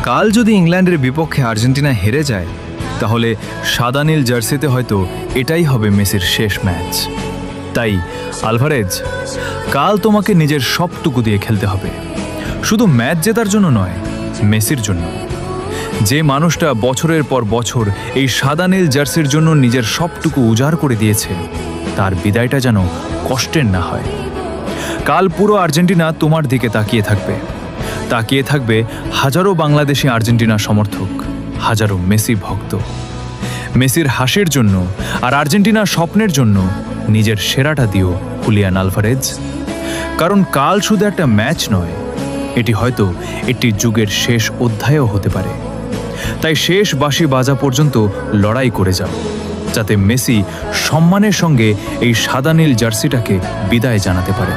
কাল যদি ইংল্যান্ডের বিপক্ষে আর্জেন্টিনা হেরে যায় তাহলে সাদা নীল জার্সিতে হয়তো এটাই হবে মেসির শেষ ম্যাচ। তাই আলভারেজ, কাল তোমাকে নিজের সবটুকু দিয়ে খেলতে হবে, শুধু ম্যাচ জেতার জন্য নয়, মেসির জন্য। যে মানুষটা বছরের পর বছর এই সাদা নীল জার্সির জন্য নিজের সবটুকু উজাড় করে দিয়েছে, তার বিদায়টা যেন কষ্টের না হয়। কাল পুরো আর্জেন্টিনা তোমার দিকে তাকিয়ে থাকবে হাজারো বাংলাদেশি আর্জেন্টিনা সমর্থক, হাজারো মেসি ভক্ত। মেসির হাসির জন্য আর আর্জেন্টিনার স্বপ্নের জন্য নিজের সেরাটা দিও হুলিয়ান আলভারেজ। কারণ কাল শুধু একটা ম্যাচ নয়, এটি হয়তো একটি যুগের শেষ অধ্যায়ও হতে পারে। তাই শেষ বাঁশি বাজা পর্যন্ত লড়াই করে যাও, যাতে মেসি সম্মানের সঙ্গে এই সাদা নীল জার্সিটাকে বিদায় জানাতে পারে।